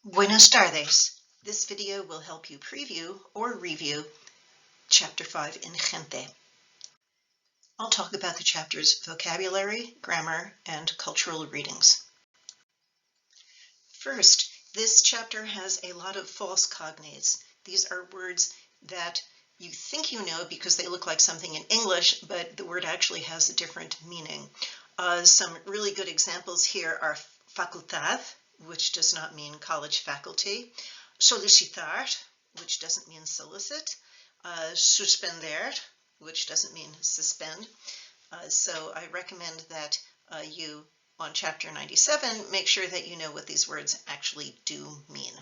Buenas tardes. This video will help you preview or review Chapter 5 in Gente. I'll talk about the chapter's vocabulary, grammar, and cultural readings. First, this chapter has a lot of false cognates. These are words that you think you know because they look like something in English, but the word actually has a different meaning. Some really good examples here are facultad, which does not mean college faculty, solicitar, which doesn't mean solicit, suspender, which doesn't mean suspend. So I recommend that you, on Chapter 97, make sure that you know what these words actually do mean.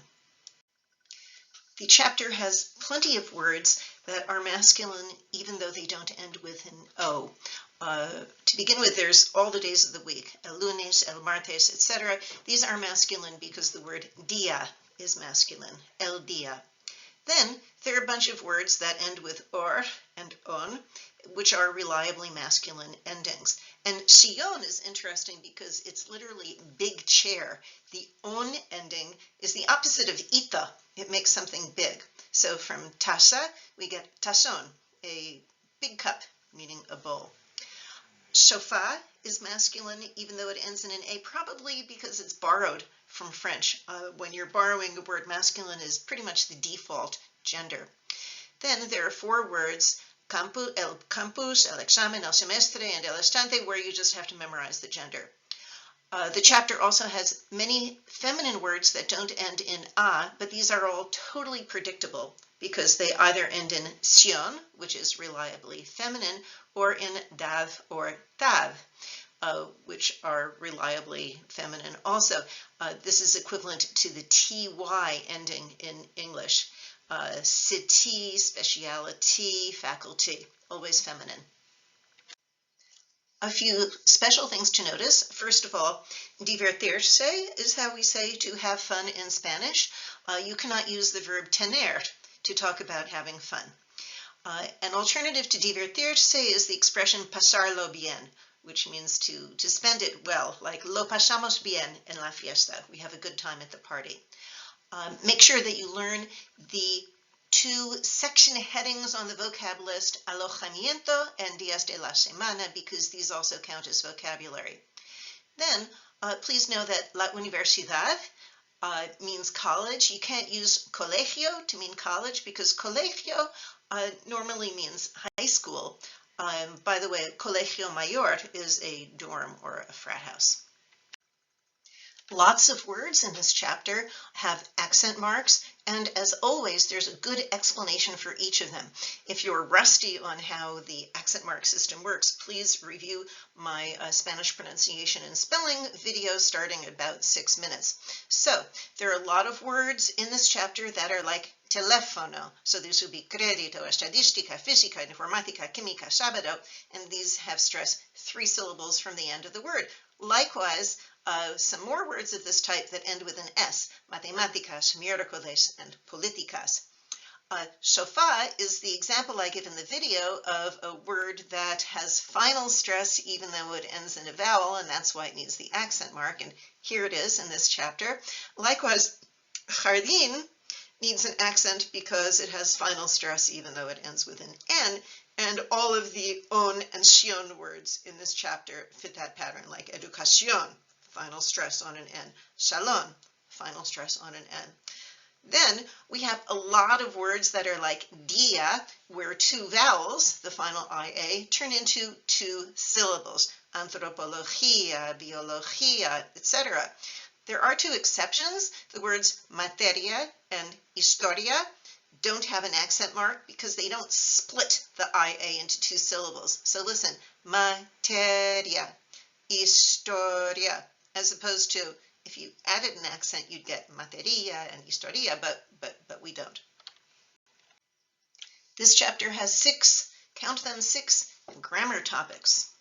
The chapter has plenty of words that are masculine even though they don't end with an O. To begin with, there's all the days of the week, el lunes, el martes, etc. These are masculine because the word dia is masculine, el dia. Then there are a bunch of words that end with or and on, which are reliably masculine endings. And sillón is interesting because it's literally big chair. The on ending is the opposite of ita. It makes something big. So from taza, we get tazón, a big cup, meaning a bowl. Sofá is masculine, even though it ends in an A, probably because it's borrowed from French. When you're borrowing a word, masculine is pretty much the default gender. Then there are four words, el campus, el examen, el semestre, and el estante, where you just have to memorize the gender. The chapter also has many feminine words that don't end in a, but these are all totally predictable because they either end in sion, which is reliably feminine, or in dav or tav, which are reliably feminine also. This is equivalent to the ty ending in English. City, speciality, faculty, always feminine. A few special things to notice. First of all, divertirse is how we say to have fun in Spanish. You cannot use the verb tener to talk about having fun. An alternative to divertirse is the expression pasarlo bien, which means to spend it well, like lo pasamos bien en la fiesta. We have a good time at the party. Make sure that you learn the two section headings on the vocab list, alojamiento and días de la semana, because these also count as vocabulary. Then, please know that la universidad means college. You can't use colegio to mean college because colegio normally means high school. By the way, colegio mayor is a dorm or a frat house. Lots of words in this chapter have accent marks, and as always, there's a good explanation for each of them. If you're rusty on how the accent mark system works, please review my Spanish pronunciation and spelling video starting at about 6 minutes. So there are a lot of words in this chapter that are like teléfono. So these would be crédito, estadística, física, informática, química, sábado, and these have stress 3 syllables from the end of the word. Likewise, some more words of this type that end with an S, matemáticas, miércoles, and políticas. Sofá is the example I give in the video of a word that has final stress even though it ends in a vowel, and that's why it needs the accent mark, and here it is in this chapter. Likewise, jardín needs an accent because it has final stress even though it ends with an N, and all of the on and sion words in this chapter fit that pattern, like educación, final stress on an N, salón, final stress on an N. Then we have a lot of words that are like dia, where 2 vowels, the final IA, turn into 2 syllables, antropología, biología, etc. There are 2 exceptions. The words materia and historia don't have an accent mark because they don't split the IA into 2 syllables. So listen, materia, historia, as opposed to if you added an accent, you'd get materia and historia, but we don't. This chapter has 6, count them 6, grammar topics.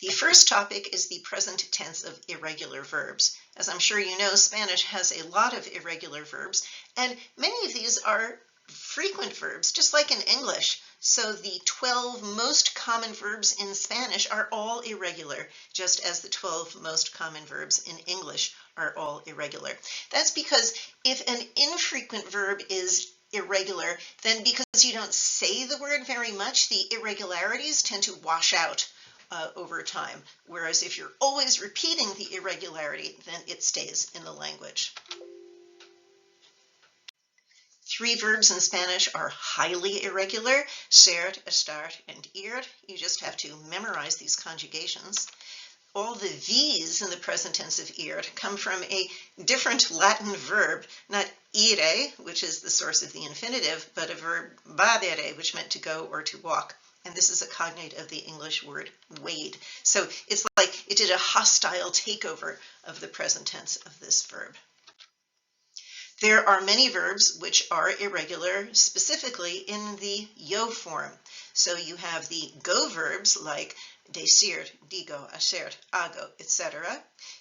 The first topic is the present tense of irregular verbs. As I'm sure you know, Spanish has a lot of irregular verbs, and many of these are frequent verbs, just like in English. So the 12 most common verbs in Spanish are all irregular, just as the 12 most common verbs in English are all irregular. That's because if an infrequent verb is irregular, then because you don't say the word very much, the irregularities tend to wash out over time. Whereas if you're always repeating the irregularity, then it stays in the language. 3 verbs in Spanish are highly irregular: ser, estar, and ir. You just have to memorize these conjugations. All the V's in the present tense of ir come from a different Latin verb, not ire, which is the source of the infinitive, but a verb vadere, which meant to go or to walk. And this is a cognate of the English word wade. So it's like it did a hostile takeover of the present tense of this verb. There are many verbs which are irregular, specifically in the yo form. So you have the go verbs like decir, digo, hacer, hago, etc.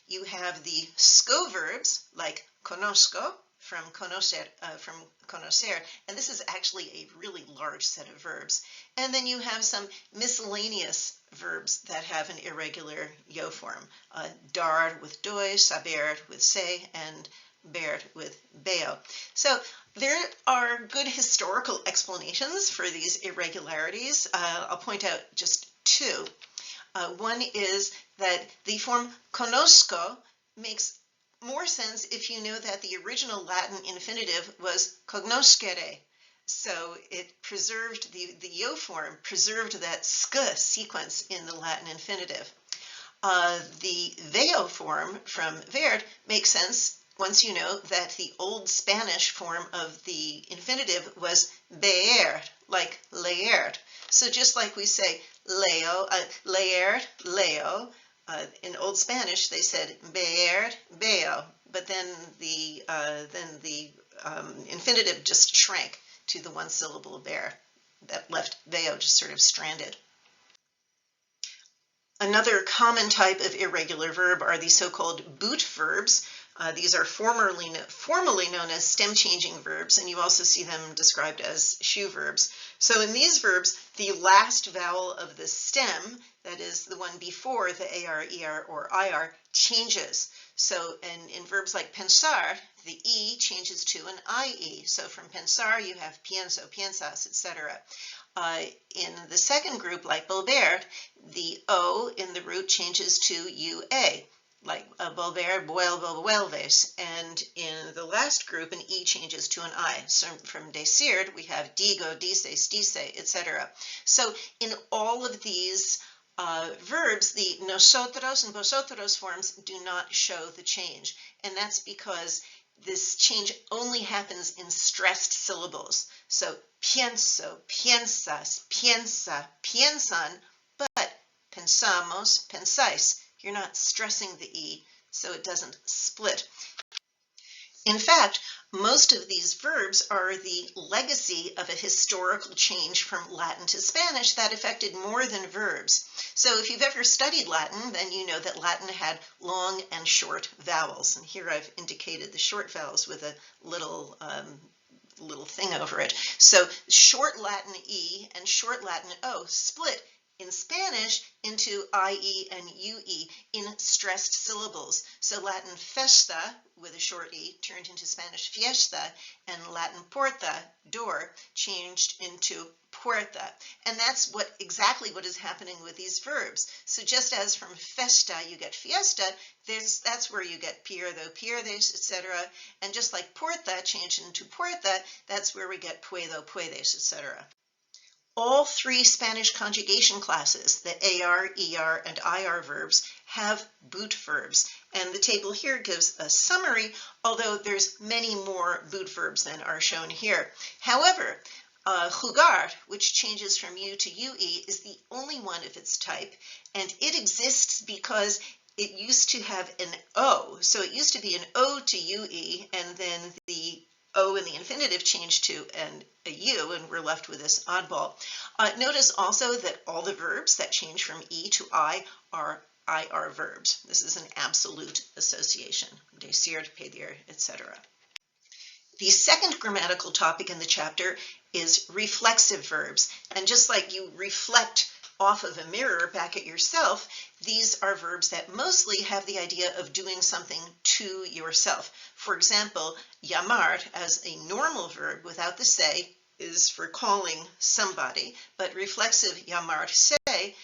You have the sco verbs like conozco, from conocer, and this is actually a really large set of verbs. And then you have some miscellaneous verbs that have an irregular yo form. Dar with doi, saber with se, and ber with beo. So there are good historical explanations for these irregularities. I'll point out just 2. One is that the form conozco makes more sense if you know that the original Latin infinitive was cognoscere. So it preserved, the yo form preserved that sk sequence in the Latin infinitive. The veo form from verd makes sense once you know that the Old Spanish form of the infinitive was beer, like leer. So just like we say leo, leer, leo, in Old Spanish they said beer, beo, but then the infinitive just shrank to the one syllable bear. That left veo just sort of stranded. Another common type of irregular verb are the so-called boot verbs. These are formally known as stem-changing verbs, and you also see them described as shoe verbs. So in these verbs, the last vowel of the stem, that is the one before the AR, ER, or IR, changes. So in verbs like pensar, the E changes to an IE. So from pensar, you have pienso, piensas, etc. In the second group, like volver, the O in the root changes to UA, like volver, vuelvo, vuelves. And in the last group, an E changes to an I. So from decir, we have digo, dices, dice, etc. So in all of these verbs, the nosotros and vosotros forms do not show the change. And that's because this change only happens in stressed syllables. So pienso, piensas, piensa, piensan, but pensamos, pensáis. You're not stressing the E, so it doesn't split. In fact, most of these verbs are the legacy of a historical change from Latin to Spanish that affected more than verbs. So if you've ever studied Latin, then you know that Latin had long and short vowels. And here I've indicated the short vowels with a little thing over it. So short Latin E and short Latin O split in Spanish into IE and UE in stressed syllables. So Latin festa with a short E turned into Spanish fiesta, and Latin porta, door, changed into puerta. And that's exactly what is happening with these verbs. So just as from festa you get fiesta, that's where you get pierdo, pierdes, etc. And just like porta changed into puerta, that's where we get puedo, puedes, etc. All 3 Spanish conjugation classes, the AR, ER, and IR verbs, have boot verbs. And the table here gives a summary, although there's many more boot verbs than are shown here. However, jugar, which changes from U to UE, is the only one of its type, and it exists because it used to have an O. So it used to be an O to UE, and then the O in the infinitive changed to a U, and we're left with this oddball. Notice also that all the verbs that change from E to I are IR verbs. This is an absolute association, decir, pedir, etc. The second grammatical topic in the chapter is reflexive verbs. And just like you reflect off of a mirror back at yourself, these are verbs that mostly have the idea of doing something to yourself. For example, llamar as a normal verb without the se is for calling somebody, but reflexive llamar se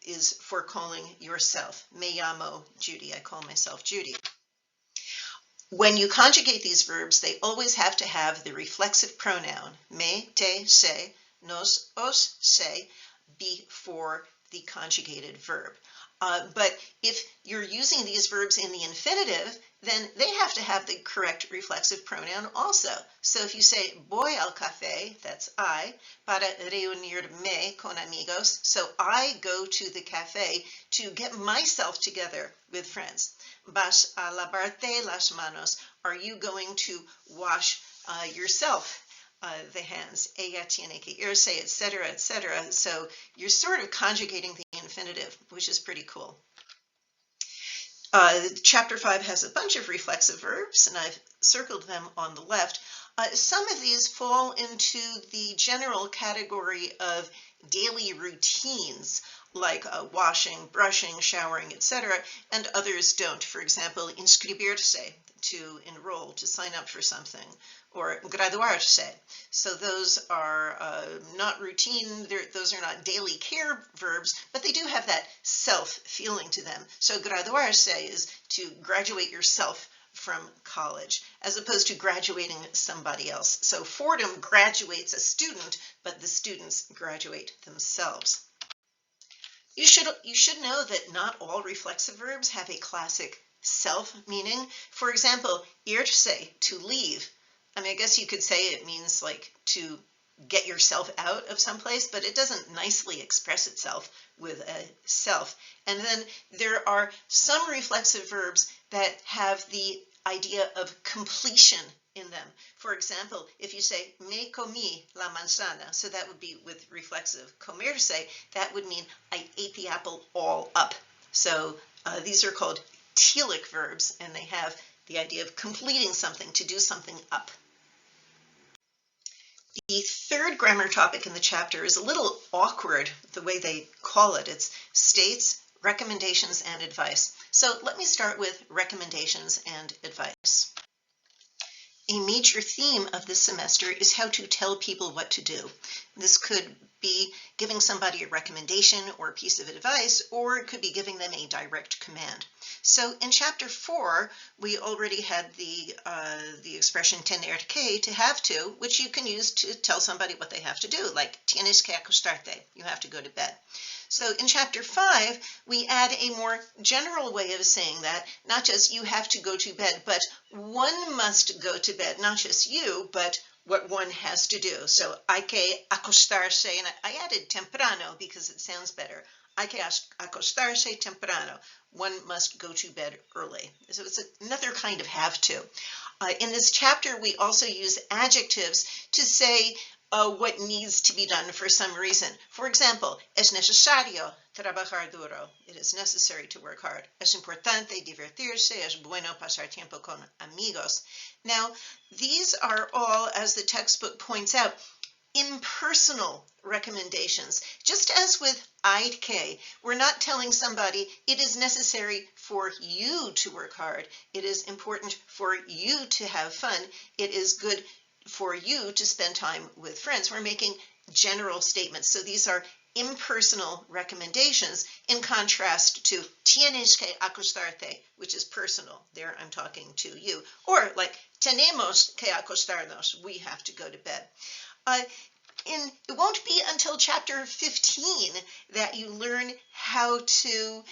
is for calling yourself. Me llamo Judy, I call myself Judy. When you conjugate these verbs, they always have to have the reflexive pronoun me, te, se, nos, os, se before the conjugated verb. But if you're using these verbs in the infinitive, then they have to have the correct reflexive pronoun also. So if you say voy al café, that's I, para reunirme con amigos, so I go to the cafe to get myself together with friends. Vas a lavarte las manos, are you going to wash yourself the hands? Ella tiene que irse, etc., etc. So you're sort of conjugating the infinitive, which is pretty cool. Chapter 5 has a bunch of reflexive verbs, and I've circled them on the left. Some of these fall into the general category of daily routines, like washing, brushing, showering, etc., and others don't. For example, inscribirse, to enroll, to sign up for something, or graduarse. So those are not routine, those are not daily care verbs, but they do have that self feeling to them. So graduarse is to graduate yourself from college, as opposed to graduating somebody else. So Fordham graduates a student, but the students graduate themselves. You should know that not all reflexive verbs have a classic self meaning. For example, irse, to leave. I mean, I guess you could say it means like to get yourself out of someplace, but it doesn't nicely express itself with a self. And then there are some reflexive verbs that have the idea of completion in them. For example, if you say me comí la manzana, so that would be with reflexive. Comerse, that would mean I ate the apple all up. So these are called telic verbs, and they have the idea of completing something, to do something up. The third grammar topic in the chapter is a little awkward, the way they call it. It's states, recommendations, and advice. So let me start with recommendations and advice. A major theme of this semester is how to tell people what to do. This could be giving somebody a recommendation or a piece of advice, or it could be giving them a direct command. So in chapter 4, we already had the expression tener que, to have to, which you can use to tell somebody what they have to do, like tienes que acostarte, you have to go to bed. So in chapter 5, we add a more general way of saying that, not just you have to go to bed, but one must go to bed, not just you, but what one has to do. So hay que acostarse, and I added temprano because it sounds better. Hay que acostarse temprano. One must go to bed early. So it's another kind of have to. In this chapter, we also use adjectives to say what needs to be done for some reason. For example, es necesario trabajar duro. It is necessary to work hard. Es importante divertirse. Es bueno pasar tiempo con amigos. Now, these are all, as the textbook points out, impersonal recommendations. Just as with hay que, we're not telling somebody it is necessary for you to work hard. It is important for you to have fun. It is good for you to spend time with friends. We're making general statements. So these are impersonal recommendations in contrast to tienes que acostarte, which is personal. There I'm talking to you. Or like tenemos que acostarnos, we have to go to bed. It won't be until chapter 15 that you learn how to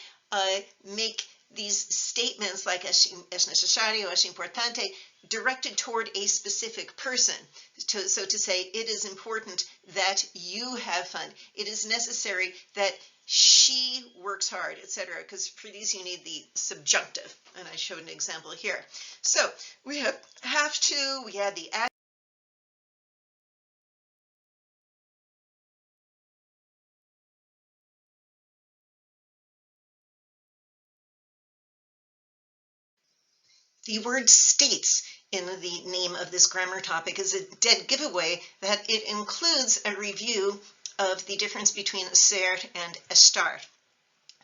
make these statements like es necesario, es importante, directed toward a specific person. So to say, it is important that you have fun. It is necessary that she works hard, etc. Because for these you need the subjunctive, and I showed an example here. So we have to, we add the adjective. The word states in the name of this grammar topic is a dead giveaway that it includes a review of the difference between ser and estar,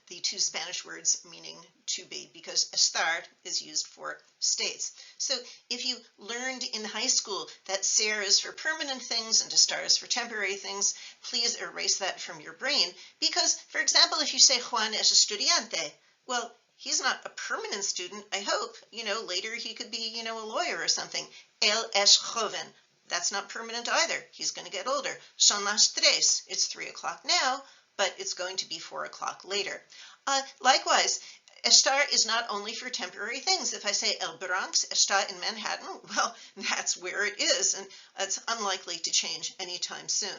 the two Spanish words meaning to be, because estar is used for states. So if you learned in high school that ser is for permanent things and estar is for temporary things, please erase that from your brain, because, for example, if you say Juan es estudiante, well, he's not a permanent student, I hope. Later he could be, a lawyer or something. Él es joven. That's not permanent either. He's going to get older. Son las tres. It's 3 o'clock now, but it's going to be 4 o'clock later. Likewise, estar is not only for temporary things. If I say El Bronx está in Manhattan, well, that's where it is, and it's unlikely to change anytime soon.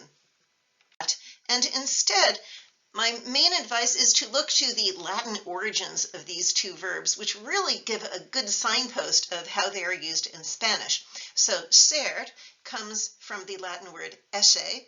And instead, my main advice is to look to the Latin origins of these two verbs, which really give a good signpost of how they are used in Spanish. So ser comes from the Latin word esse,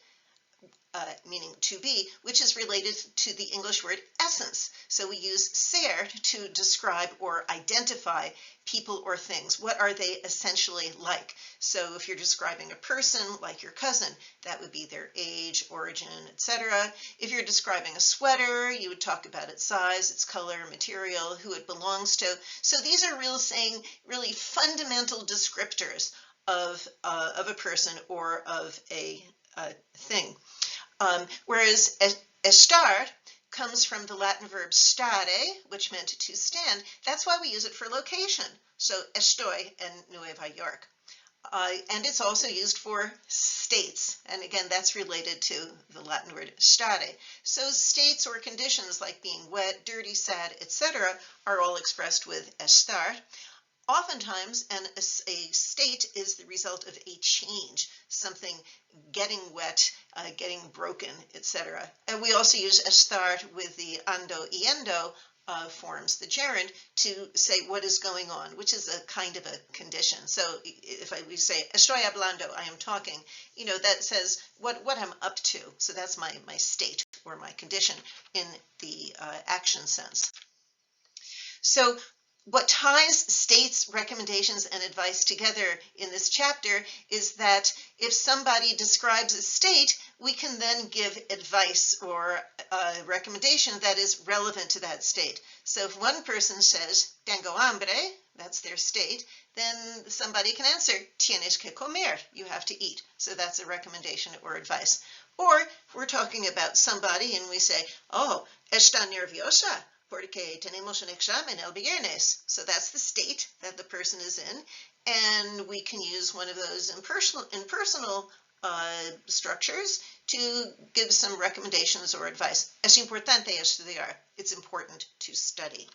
meaning to be, which is related to the English word essence. So we use ser to describe or identify people or things. What are they essentially like? So if you're describing a person, like your cousin, that would be their age, origin, etc. If you're describing a sweater, you would talk about its size, its color, material, who it belongs to. So these are really fundamental descriptors of a person or of a thing. Whereas estar comes from the Latin verb stare, which meant to stand. That's why we use it for location. So estoy en Nueva York. And it's also used for states. And again, that's related to the Latin word stare. So states or conditions like being wet, dirty, sad, etc. are all expressed with estar. Oftentimes, a state is the result of a change, something getting wet, getting broken, etc. And we also use estar with the ando y endo forms, the gerund, to say what is going on, which is a kind of a condition. So if we say estoy hablando, I am talking, that says what I'm up to. So that's my state or my condition in the action sense. So what ties states, recommendations, and advice together in this chapter is that if somebody describes a state, we can then give advice or a recommendation that is relevant to that state. So if one person says, tengo hambre, that's their state, then somebody can answer, tienes que comer, you have to eat. So that's a recommendation or advice. Or we're talking about somebody and we say, oh, está nerviosa, porque tenemos un examen el viernes. So that's the state that the person is in, and we can use one of those impersonal structures to give some recommendations or advice. Es importante estudiar. It's important to study.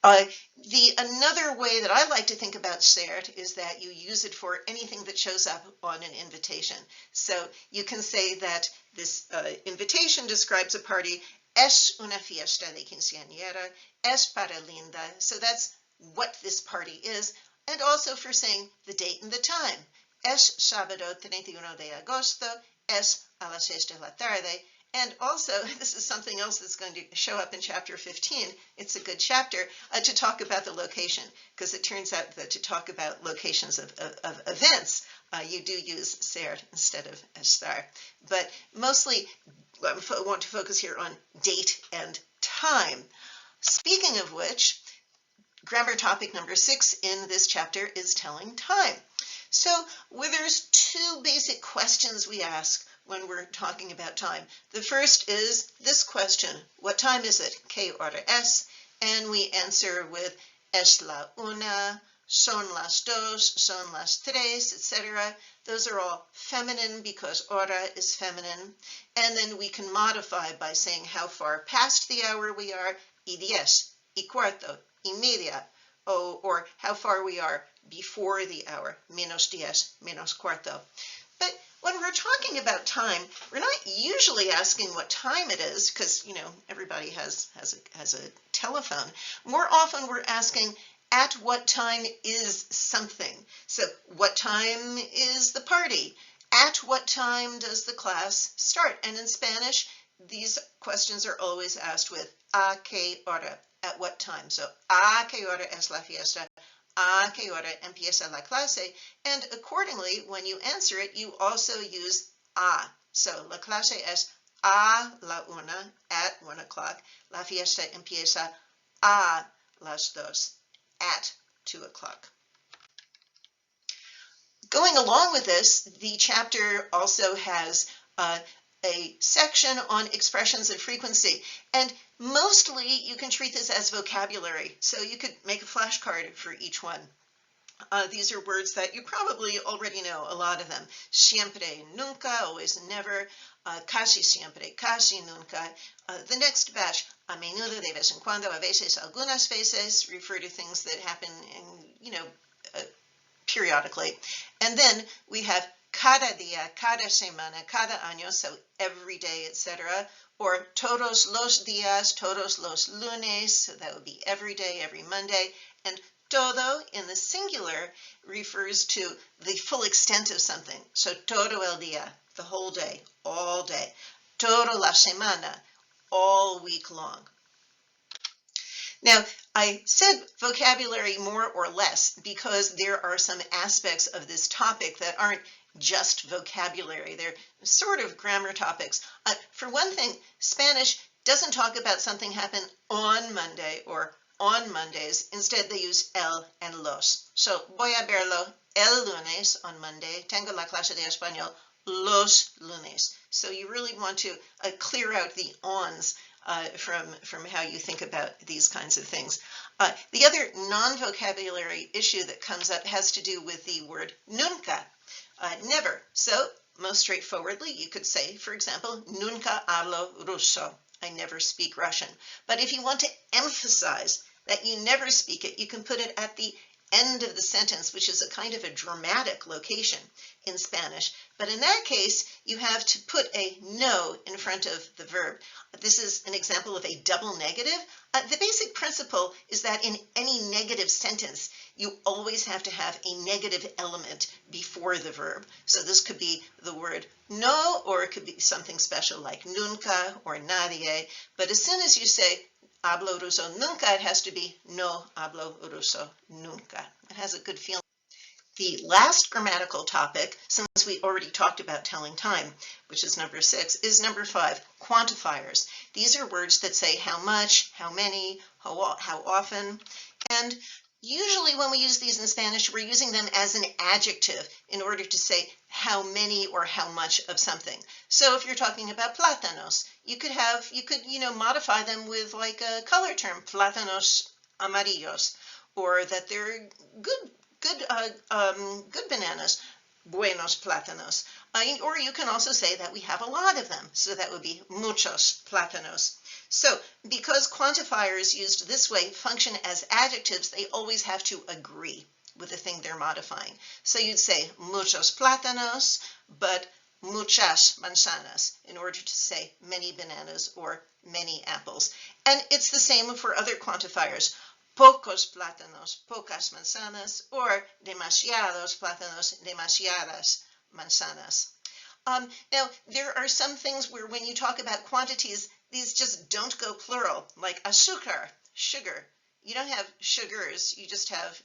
Another way that I like to think about ser is that you use it for anything that shows up on an invitation. So you can say that this invitation describes a party. Es una fiesta de quinceañera, es para linda. So that's what this party is. And also for saying the date and the time. Es sábado 31 de agosto, es a las 6 de la tarde. And also, this is something else that's going to show up in chapter 15. It's a good chapter to talk about the location, because it turns out that to talk about locations of events, you do use ser instead of estar. But mostly, I want to focus here on date and time. Speaking of which, grammar topic number 6 in this chapter is telling time. So there's two basic questions we ask when we're talking about time. The first is this question, what time is it? ¿Qué hora es? And we answer with es la una, son las dos, son las tres, etc. Those are all feminine because hora is feminine. And then we can modify by saying how far past the hour we are, y 10, y cuarto, y media, or how far we are before the hour, menos 10, menos cuarto. But when we're talking about time, we're not usually asking what time it is, because, everybody has a telephone. More often we're asking, at what time is something? So what time is the party? At what time does the class start? And in Spanish, these questions are always asked with a qué hora, at what time. So a qué hora es la fiesta? A qué hora empieza la clase? And accordingly, when you answer it, you also use a. So, la clase es a la una, at 1 o'clock. La fiesta empieza a las dos, at 2 o'clock. Going along with this, the chapter also has a section on expressions of frequency. And mostly you can treat this as vocabulary. So you could make a flashcard for each one. These are words that you probably already know, a lot of them. Siempre, nunca, always and never. Casi siempre, casi nunca. The next batch, a menudo, de vez en cuando, a veces, algunas veces, refer to things that happen in, periodically. And then we have cada día, cada semana, cada año, so every day, etc. Or todos los días, todos los lunes, so that would be every day, every Monday. And todo in the singular refers to the full extent of something. So todo el día, the whole day, all day. Toda la semana, all week long. Now, I said vocabulary more or less because there are some aspects of this topic that aren't just vocabulary. They're sort of grammar topics. For one thing, Spanish doesn't talk about something happened on Monday or on Mondays. Instead, they use el and los. So, voy a verlo el lunes on Monday. Tengo la clase de español los lunes. So you really want to clear out the ons from how you think about these kinds of things. The other non-vocabulary issue that comes up has to do with the word nunca, never. So most straightforwardly, you could say, for example, nunca hablo ruso. I never speak Russian. But if you want to emphasize that you never speak it, you can put it at the end of the sentence, which is a kind of a dramatic location in Spanish. But in that case, you have to put a no in front of the verb. This is an example of a double negative. The basic principle is that in any negative sentence, you always have to have a negative element before the verb. So this could be the word no, or it could be something special like nunca or nadie. But as soon as you say hablo ruso nunca, it has to be no hablo ruso nunca. It has a good feeling. The last grammatical topic, since we already talked about telling time, which is number 6, is number 5, quantifiers. These are words that say how much, how many, how often, and usually when we use these in Spanish, we're using them as an adjective in order to say how many or how much of something. So if you're talking about plátanos, you could modify them with like a color term, plátanos amarillos, or that they're good bananas, buenos plátanos. Or you can also say that we have a lot of them, so that would be muchos plátanos. So because quantifiers used this way function as adjectives, they always have to agree with the thing they're modifying. So you'd say muchos plátanos, but muchas manzanas in order to say many bananas or many apples. And it's the same for other quantifiers. Pocos plátanos, pocas manzanas, or demasiados plátanos, demasiadas manzanas. Now, there are some things where when you talk about quantities, these just don't go plural, like azúcar, sugar. You don't have sugars, you just have,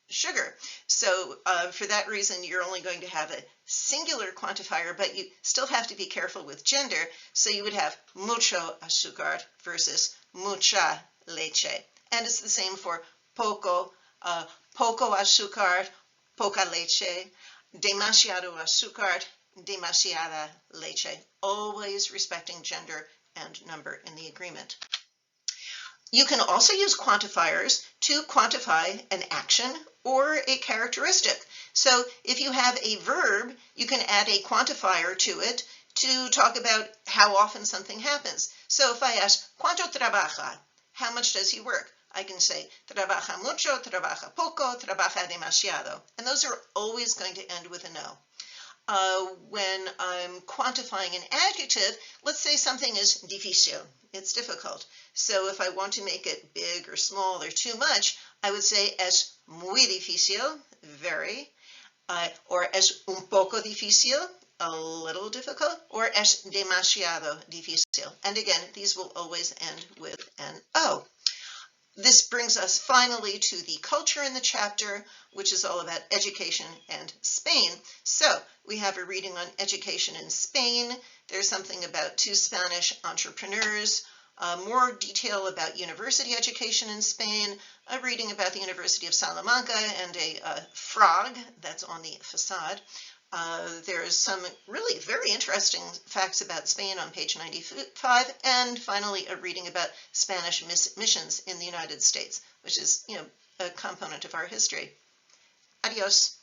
sugar. So for that reason, you're only going to have a singular quantifier, but you still have to be careful with gender. So you would have mucho azúcar versus mucha leche. And it's the same for poco, poco azúcar, poca leche, demasiado azúcar, demasiada leche, always respecting gender and number in the agreement. You can also use quantifiers to quantify an action or a characteristic. So if you have a verb, you can add a quantifier to it to talk about how often something happens. So if I ask, ¿cuánto trabaja? How much does he work? I can say, trabaja mucho, trabaja poco, trabaja demasiado. And those are always going to end with a no. When I'm quantifying an adjective, let's say something is difícil. It's difficult. So if I want to make it big or small or too much, I would say es muy difícil, very, or es un poco difícil, a little difficult, or es demasiado difícil. And again, these will always end with an O. This brings us finally to the culture in the chapter, which is all about education and Spain. So we have a reading on education in Spain. There's something about two Spanish entrepreneurs, more detail about university education in Spain, a reading about the University of Salamanca and a frog that's on the facade. There's some really very interesting facts about Spain on page 95, and finally a reading about Spanish missions in the United States, which is, a component of our history. Adios.